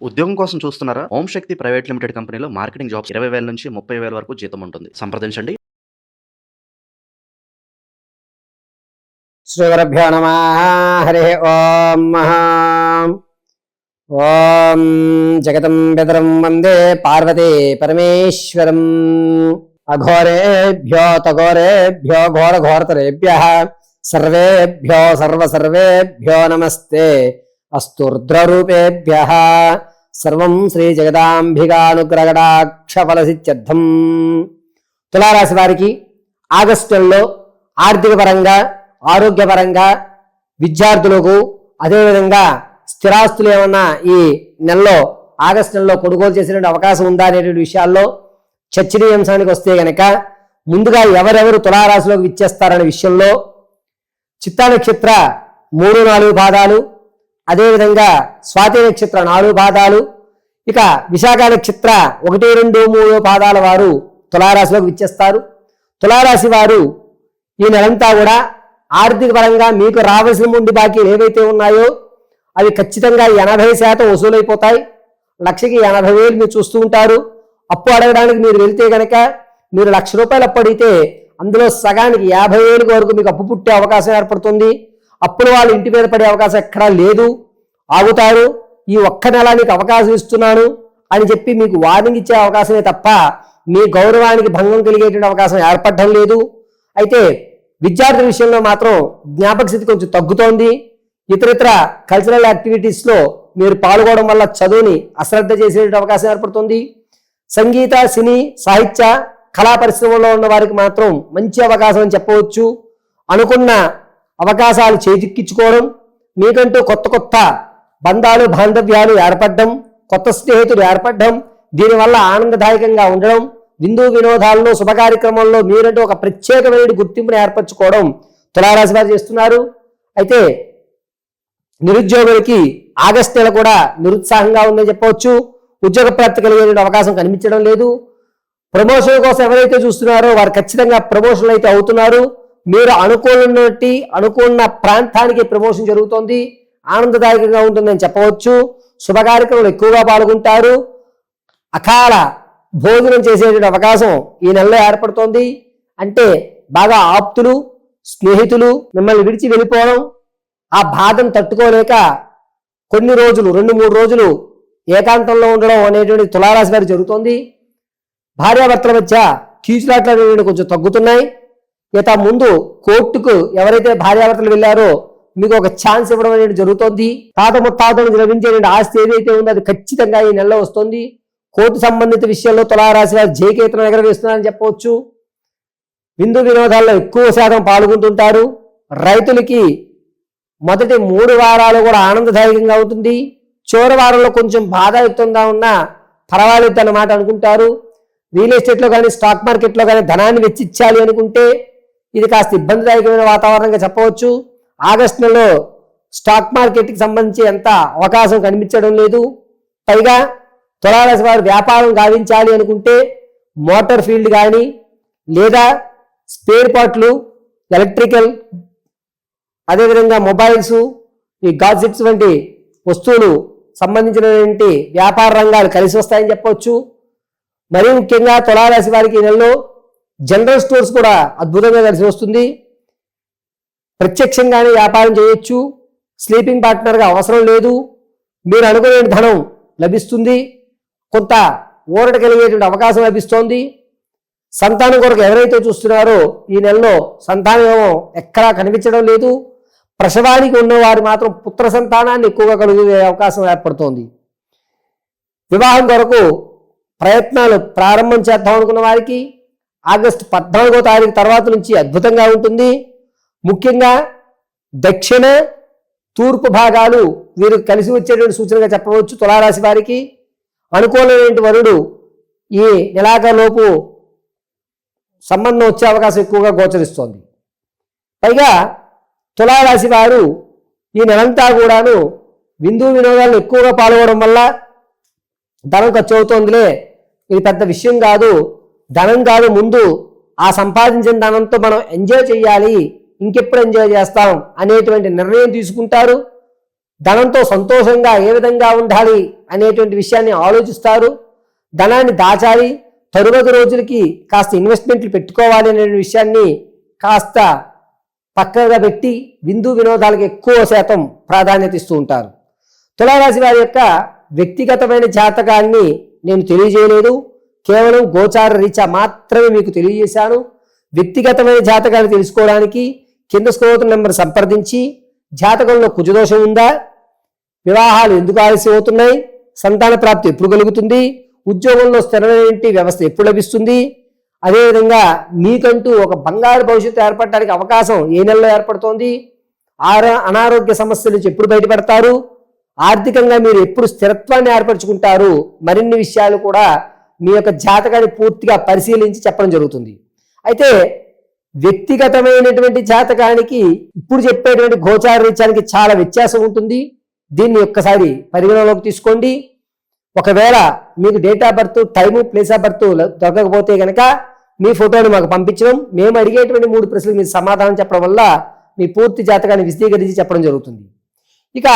ఉద్యోగం కోసం చూస్తున్నారా? ఓం శక్తి ప్రైవేట్ లిమిటెడ్ కంపెనీలో మార్కెటింగ్ జాబ్స్ 20,000 నుంచి 30,000 వరకు జీతం ఉంటుంది. సంప్రదించండి. శ్రీగురుభ్యో నమ. హరి ఓం. ఓం జగతం పితరం వందే పార్వతీ పరమేశ్వరం. అఘోరేభ్యో తఘోరేభ్యో ఘోరఘోరతరేభ్యః సర్వేభ్యో సర్వసర్వేభ్యో నమస్తే అస్తు రుద్రరూపేభ్యః. సర్వం శ్రీ జగదాంబికానుగ్రహకటాక్షఫలసిద్ధ్యర్థం. తులారాశి వారికి ఆగస్టు నెలలో ఆర్థిక పరంగా, ఆరోగ్యపరంగా, విద్యార్థులకు, అదేవిధంగా స్థిరాస్తులు ఏమన్నా ఈ నెలలో ఆగస్టు నెలలో కొనుగోలు చేసినటువంటి అవకాశం ఉందా అనేటువంటి విషయాల్లో చర్చనీయాంశానికి వస్తే గనక ముందుగా ఎవరెవరు తులారాశిలోకి విచ్చేస్తారనే విషయంలో చిత్తా నక్షత్ర 3-4 పాదాలు, అదేవిధంగా స్వాతి నక్షత్ర 4 పాదాలు, ఇక విశాఖ నక్షత్ర 1-2-3 పాదాల వారు తులారాశిలోకి విచ్చేస్తారు. తులారాశి వారు ఈ నెలంతా కూడా ఆర్థిక పరంగా మీకు రావాల్సిన ముందు బాకీలు ఏవైతే ఉన్నాయో అవి ఖచ్చితంగా 80% వసూలైపోతాయి. లక్షకి 80,000 మీరు చూస్తూ ఉంటారు. అప్పు అడగడానికి మీరు వెళ్తే కనుక మీరు ₹1,00,000 అప్పు అడిగితే అందులో సగానికి 50,000 వరకు మీకు అప్పు పుట్టే అవకాశం ఏర్పడుతుంది. అప్పులు వాళ్ళు ఇంటి మీద పడే అవకాశం ఎక్కడా లేదు. ఆగుతారు. ఈ ఒక్క నెల మీకు అవకాశం ఇస్తున్నాను అని చెప్పి మీకు వార్నింగ్ ఇచ్చే అవకాశమే తప్ప మీ గౌరవానికి భంగం కలిగేటువంటి అవకాశం ఏర్పడటం లేదు. అయితే విద్యార్థుల విషయంలో మాత్రం జ్ఞాపక స్థితి కొంచెం తగ్గుతోంది. ఇతరితర కల్చరల్ యాక్టివిటీస్లో మీరు పాల్గొనడం వల్ల చదువుని అశ్రద్ధ చేసే అవకాశం ఏర్పడుతుంది. సంగీత, సినీ, సాహిత్య, కళా పరిశ్రమలో ఉన్న వారికి మాత్రం మంచి అవకాశం అని చెప్పవచ్చు. అనుకున్న అవకాశాలు చేజిక్కించుకోవడం, మీకంటూ కొత్త కొత్త బంధాలు, బాంధవ్యాలు ఏర్పడడం, కొత్త స్నేహితులు ఏర్పడడం, దీనివల్ల ఆనందదాయకంగా ఉండడం, విందు వినోదాల్లో, శుభ కార్యక్రమంలో మీరంటూ ఒక ప్రత్యేకమైన గుర్తింపును ఏర్పరచుకోవడం తులారాశి వారు చేస్తున్నారు. అయితే నిరుద్యోగులకి ఆగస్టు నెల కూడా నిరుత్సాహంగా ఉందని చెప్పవచ్చు. ఉద్యోగ ప్రాప్తి కలిగే అవకాశం కనిపించడం లేదు. ప్రమోషన్ కోసం ఎవరైతే చూస్తున్నారో వారు ఖచ్చితంగా ప్రమోషన్లు అయితే అవుతున్నారు. మీరు అనుకున్న ప్రాంతానికి ప్రమోషన్ జరుగుతోంది. ఆనందదాయకంగా ఉంటుందని చెప్పవచ్చు. శుభ కార్యక్రమాలు ఎక్కువగా పాల్గొంటారు. అకాల భోజనం చేసేటువంటి అవకాశం ఈ నెలలో ఏర్పడుతోంది. అంటే బాగా ఆప్తులు, స్నేహితులు మిమ్మల్ని విడిచి వెళ్ళిపోవడం, ఆ బాధను తట్టుకోలేక కొన్ని రోజులు 2-3 రోజులు ఏకాంతంలో ఉండడం అనేటువంటి తులారాశి వారికి జరుగుతోంది. భార్యాభర్తల మధ్య కీచులాట్లు కొంచెం తగ్గుతున్నాయి. ఇక ముందు కోర్టుకు ఎవరైతే భార్యాభర్తలు వెళ్ళారో మీకు ఒక ఛాన్స్ ఇవ్వడం అనేది జరుగుతోంది. తాత ముత్తాతల నుంచి లభించే ఆస్తి ఏదైతే ఉందో అది ఖచ్చితంగా ఈ నెలలో వస్తుంది. కోర్టు సంబంధిత విషయాల్లో తులారాశి వారు జయకేతనం ఎగరవేస్తున్నారని చెప్పవచ్చు. విందు వినోదాల్లో ఎక్కువ శాతం పాల్గొంటుంటారు. రైతులకి మొదటి 3 వారాలు కూడా ఆనందదాయకంగా ఉంటుంది. చివరి వారంలో కొంచెం బాధాయుక్తంగా ఉన్నా పర్వాలేదు అన్నమాట అనుకుంటారు. రియల్ ఎస్టేట్లో కానీ, స్టాక్ మార్కెట్లో కానీ ధనాన్ని వెచ్చించాలి అనుకుంటే ఇది కాస్త ఇబ్బందిదాయకమైన వాతావరణంగా చెప్పవచ్చు. ఆగస్టు నెలలో స్టాక్ మార్కెట్కి సంబంధించి ఎంత అవకాశం కనిపించడం లేదు. పైగా తులారాశి వారు వ్యాపారం గావించాలి అనుకుంటే మోటార్ ఫీల్డ్ కానీ, లేదా స్పేర్ పార్ట్లు, ఎలక్ట్రికల్, అదేవిధంగా మొబైల్స్, ఈ గాడ్జెట్స్ వంటి వస్తువులు సంబంధించినటువంటి వ్యాపార రంగాలు కలిసి వస్తాయని చెప్పవచ్చు. మరీ ముఖ్యంగా తులారాశి వారికి ఈ నెలలో జనరల్ స్టోర్స్ కూడా అద్భుతంగా కలిసి వస్తుంది. ప్రత్యక్షంగానే వ్యాపారం చేయొచ్చు. స్లీపింగ్ పార్ట్నర్గా అవసరం లేదు. మీరు అనుకునే ధనం లభిస్తుంది. కొంత ఊరట కలిగేటువంటి అవకాశం లభిస్తోంది. సంతానం కొరకు ఎవరైతే చూస్తున్నారో ఈ నెలలో సంతానం ఎక్కడా కనిపించడం లేదు. ప్రసవానికి ఉన్నవారు మాత్రం పుత్ర సంతానాన్ని ఎక్కువగా కలిగే అవకాశం ఏర్పడుతోంది. వివాహం కొరకు ప్రయత్నాలు ప్రారంభం చేద్దాం అనుకున్న వారికి ఆగస్టు 14వ తారీఖు తర్వాత నుంచి అద్భుతంగా ఉంటుంది. ముఖ్యంగా దక్షిణ, తూర్పు భాగాలు వీరు కలిసి వచ్చేటువంటి సూచనగా చెప్పవచ్చు. తులారాశి వారికి అనుకూలమైన వరుడు ఈ నెలాఖరులోపు సంబంధం వచ్చే అవకాశం ఎక్కువగా గోచరిస్తోంది. పైగా తులారాశి వారు ఈ నెలంతా కూడాను విందు వినోదాలను ఎక్కువగా పాల్గొనడం వల్ల ధనం ఖర్చు అవుతోందిలే, ఇది పెద్ద విషయం కాదు, ధనం కాదు, ముందు ఆ సంపాదించిన ధనంతో మనం ఎంజాయ్ చేయాలి, ఇంకెప్పుడు ఎంజాయ్ చేస్తాం అనేటువంటి నిర్ణయం తీసుకుంటారు. ధనంతో సంతోషంగా ఏ విధంగా ఉండాలి అనేటువంటి విషయాన్ని ఆలోచిస్తారు. ధనాన్ని దాచాలి, తరువాత రోజులకి కాస్త ఇన్వెస్ట్మెంట్లు పెట్టుకోవాలి అనే విషయాన్ని కాస్త పక్కగా పెట్టి విందు వినోదాలకు ఎక్కువ శాతం ప్రాధాన్యత ఇస్తూ ఉంటారు. తులారాశి వారి యొక్క వ్యక్తిగతమైన జాతకాన్ని నేను తెలియజేయలేదు, కేవలం గోచార రీత్యా మాత్రమే మీకు తెలియజేశాను. వ్యక్తిగతమైన జాతకాన్ని తెలుసుకోవడానికి కింద స్క్రోల్ నెంబర్ సంప్రదించి జాతకంలో కుజదోషం ఉందా, వివాహాలు ఎందుకు ఆలస్యం అవుతున్నాయి, సంతాన ప్రాప్తి ఎప్పుడు కలుగుతుంది, ఉద్యోగంలో స్థిరమైన వ్యవస్థ ఎప్పుడు లభిస్తుంది, అదేవిధంగా మీకంటూ ఒక బంగారు భవిష్యత్తు ఏర్పడటానికి అవకాశం ఏ నెలలో ఏర్పడుతోంది, అనారోగ్య సమస్యల నుంచి ఎప్పుడు బయటపడతారు, ఆర్థికంగా మీరు ఎప్పుడు స్థిరత్వాన్ని ఏర్పరచుకుంటారు, మరిన్ని విషయాలు కూడా మీ యొక్క జాతకాన్ని పూర్తిగా పరిశీలించి చెప్పడం జరుగుతుంది. అయితే వ్యక్తిగతమైనటువంటి జాతకానికి ఇప్పుడు చెప్పేటువంటి గోచార రీత్యానికి చాలా వ్యత్యాసం ఉంటుంది. దీన్ని ఒక్కసారి పరిగణలోకి తీసుకోండి. ఒకవేళ మీకు date of birth, time, place of birth దొరకకపోతే కనుక మీ ఫోటోని మాకు పంపించడం, మేము అడిగేటువంటి 3 ప్రశ్నలకు మీరు సమాధానం చెప్పడం వల్ల మీ పూర్తి జాతకాన్ని విశదీకరించి చెప్పడం జరుగుతుంది. ఇక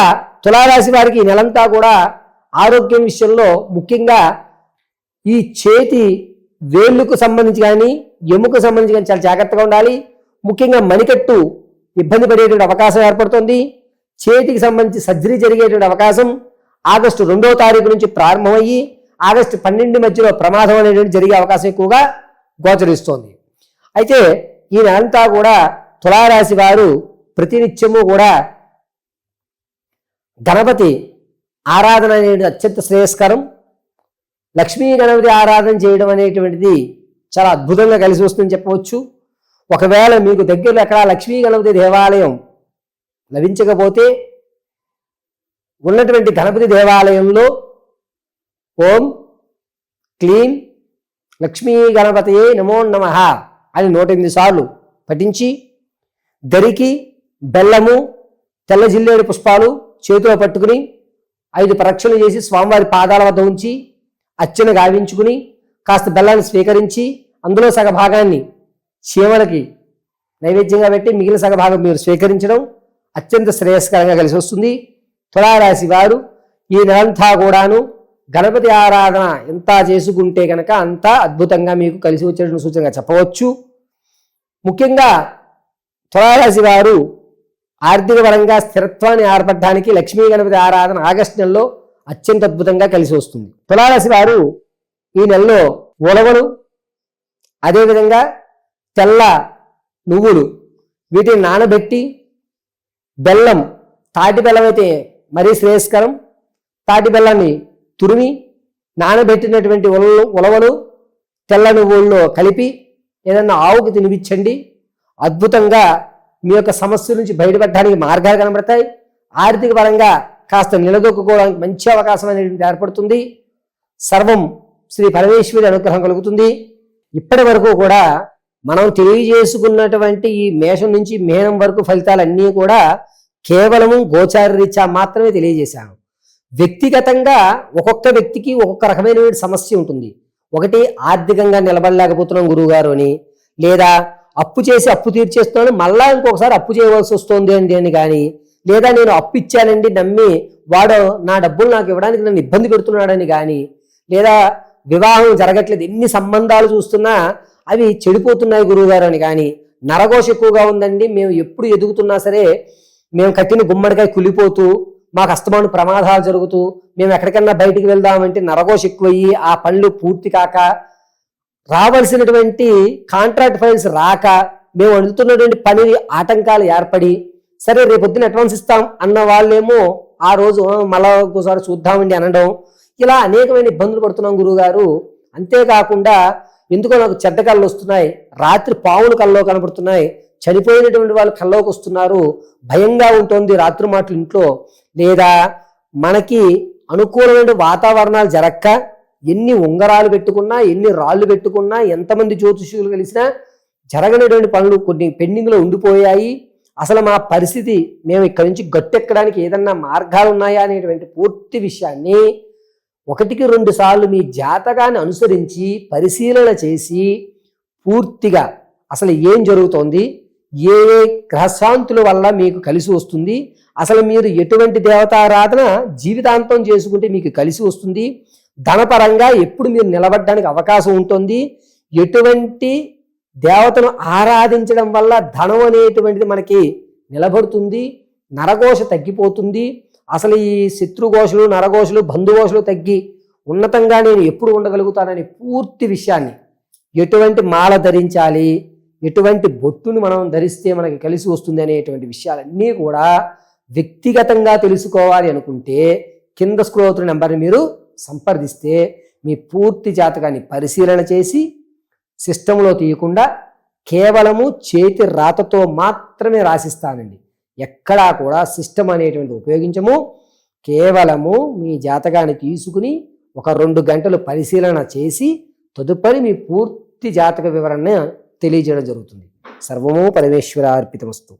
తులారాశి వారికి ఈ నెలంతా కూడా ఆరోగ్యం విషయంలో ముఖ్యంగా ఈ చేతి వేళ్ళకు సంబంధించి కానీ ఎముకు సంబంధించి కానీ చాలా జాగ్రత్తగా ఉండాలి. ముఖ్యంగా మణికట్టు ఇబ్బంది పడేటువంటి అవకాశం ఏర్పడుతుంది. చేతికి సంబంధించి సర్జరీ జరిగేటువంటి అవకాశం ఆగస్టు 2వ తారీఖు నుంచి ప్రారంభమయ్యి ఆగస్టు 12 మధ్యలో ప్రమాదం అనేటువంటి జరిగే అవకాశం ఎక్కువగా గోచరిస్తోంది. అయితే ఈ నెలంతా కూడా తులారాశి వారు ప్రతినిత్యము కూడా గణపతి ఆరాధన అనేది అత్యంత శ్రేయస్కరం. లక్ష్మీ గణపతి ఆరాధన చేయడం అనేటువంటిది చాలా అద్భుతంగా కలిసి వస్తుందని చెప్పవచ్చు. ఒకవేళ మీకు దగ్గరలో ఎక్కడ లక్ష్మీ గణపతి దేవాలయం లభించకపోతే ఉన్నటువంటి గణపతి దేవాలయంలో ఓం క్లీం లక్ష్మీ గణపతయే నమో నమః అని 108 సార్లు పఠించి దరికి బెల్లము, తెల్ల జిల్లేడు పుష్పాలు చేతిలో పట్టుకుని 5 ప్రదక్షిణలు చేసి స్వామివారి పాదాల వద్ద ఉంచి అర్చన గావించుకుని కాస్త బెల్లాన్ని స్వీకరించి అందులో సగభాగాన్ని చీమలకి నైవేద్యంగా పెట్టి మిగిలిన సగభాగం మీరు స్వీకరించడం అత్యంత శ్రేయస్కరంగా కలిసి వస్తుంది. తులారాశి వారు ఈ నెలంతా కూడాను గణపతి ఆరాధన ఎంత చేసుకుంటే కనుక అంత అద్భుతంగా మీకు కలిసి వచ్చేటువంటి సూచనగా చెప్పవచ్చు. ముఖ్యంగా తులారాశి వారు ఆర్థిక పరంగా స్థిరత్వాన్ని ఏర్పడడానికి లక్ష్మీ గణపతి ఆరాధన ఆగస్టు నెలలో అత్యంత అద్భుతంగా కలిసి వస్తుంది. తులారాశి వారు ఈ నెలలో ఉలవలు, అదేవిధంగా తెల్ల నువ్వులు వీటిని నానబెట్టి బెల్లం, తాటి బెల్లం అయితే మరీ శ్రేయస్కరం, తాటి బెల్లాన్ని తురిమి నానబెట్టినటువంటి ఉలవలు తెల్ల నువ్వుల్లో కలిపి ఏదన్నా ఆవుకి తినిపించండి. అద్భుతంగా మీ యొక్క సమస్యల నుంచి బయటపడడానికి మార్గాలు కనబడతాయి. ఆర్థిక పరంగా కాస్త నిలదొక్కుకోవడానికి మంచి అవకాశం అనేది ఏర్పడుతుంది. సర్వం శ్రీ పరమేశ్వరి అనుగ్రహం కలుగుతుంది. ఇప్పటి వరకు కూడా మనం తెలియజేసుకున్నటువంటి ఈ మేషం నుంచి మేనం వరకు ఫలితాలన్నీ కూడా కేవలము గోచార రీత్యా మాత్రమే తెలియజేశాను. వ్యక్తిగతంగా ఒక్కొక్క వ్యక్తికి ఒక్కొక్క రకమైన సమస్య ఉంటుంది. ఒకటి ఆర్థికంగా నిలబడలేకపోతున్నాం గురువుగారు అని, లేదా అప్పు చేసి అప్పు తీర్చేస్తున్నాను మళ్ళా ఇంకొకసారి అప్పు చేయవలసి వస్తుంది అండి అని కానీ, లేదా నేను అప్పు ఇచ్చానండి నమ్మి వాడు నా డబ్బులు నాకు ఇవ్వడానికి నన్ను ఇబ్బంది పెడుతున్నాడని కానీ, లేదా వివాహం జరగట్లేదు ఎన్ని సంబంధాలు చూస్తున్నా అవి చెడిపోతున్నాయి గురువుగారు అని కానీ, నరఘోష ఎక్కువగా ఉందండి, మేము ఎప్పుడు ఎదుగుతున్నా సరే మేము కట్టిన గుమ్మడికాయ కులిపోతూ మాకు అస్తమాను ప్రమాదాలు జరుగుతూ మేము ఎక్కడికన్నా బయటికి వెళ్దామంటే నరఘోష ఎక్కువయ్యి ఆ పనులు పూర్తి కాక రావాల్సినటువంటి కాంట్రాక్ట్ ఫైల్స్ రాక మేము అడుగుతున్నటువంటి పని ఆటంకాలు ఏర్పడి సరే రేపొద్దున అడ్వాన్స్ ఇస్తాం అన్న వాళ్ళేమో ఆ రోజు మళ్ళా ఒకసారి చూద్దామండి అనడం, ఇలా అనేకమైన ఇబ్బందులు పడుతున్నాం గురువుగారు. అంతేకాకుండా ఎందుకో నాకు చెడ్డ కళ్ళు వస్తున్నాయి, రాత్రి పావులు కల్లో కనబడుతున్నాయి, చనిపోయినటువంటి వాళ్ళు కల్లోకి వస్తున్నారు, భయంగా ఉంటుంది రాత్రి మాటలు ఇంట్లో, లేదా మనకి అనుకూలమైన వాతావరణాలు జరక్క ఎన్ని ఉంగరాలు పెట్టుకున్నా ఎన్ని రాళ్ళు పెట్టుకున్నా ఎంతమంది జ్యోతిష్యులు కలిసినా జరగనటువంటి పనులు కొన్ని పెండింగ్లో ఉండిపోయాయి, అసలు మా పరిస్థితి మేము ఇక్కడి నుంచి గట్టెక్కడానికి ఏదన్నా మార్గాలు ఉన్నాయా అనేటువంటి పూర్తి విషయాన్ని 1-2 సార్లు మీ జాతకాన్ని అనుసరించి పరిశీలన చేసి పూర్తిగా అసలు ఏం జరుగుతోంది, ఏ ఏ గ్రహశాంతుల వల్ల మీకు కలిసి వస్తుంది, అసలు మీరు ఎటువంటి దేవతారాధన జీవితాంతం చేసుకుంటే మీకు కలిసి వస్తుంది, ధనపరంగా ఎప్పుడు మీరు నిలబడడానికి అవకాశం ఉంటుంది, ఎటువంటి దేవతను ఆరాధించడం వల్ల ధనం అనేటువంటిది మనకి నిలబడుతుంది, నరఘోష తగ్గిపోతుంది, అసలు ఈ శత్రుఘోషలు నరఘోషలు బంధుఘోషలు తగ్గి ఉన్నతంగా నేను ఎప్పుడు ఉండగలుగుతానని పూర్తి విషయాన్ని, ఎటువంటి మాల ధరించాలి, ఎటువంటి బొట్టును మనం ధరిస్తే మనకి కలిసి వస్తుంది అనేటువంటి విషయాలన్నీ కూడా వ్యక్తిగతంగా తెలుసుకోవాలి అనుకుంటే కింద స్క్రోల్ అవుతున్న నెంబర్ని మీరు సంప్రదిస్తే మీ పూర్తి జాతకాన్ని పరిశీలన చేసి సిస్టంలో తీయకుండా కేవలము చేతి రాతతో మాత్రమే రాసిస్తానండి. ఎక్కడా కూడా సిస్టమ్ అనేటువంటి ఉపయోగించము. కేవలము మీ జాతకాన్ని తీసుకుని ఒక 2 గంటలు పరిశీలన చేసి తదుపరి మీ పూర్తి జాతక వివరణ తెలియజేయడం జరుగుతుంది. సర్వము పరమేశ్వరార్పితమస్తు.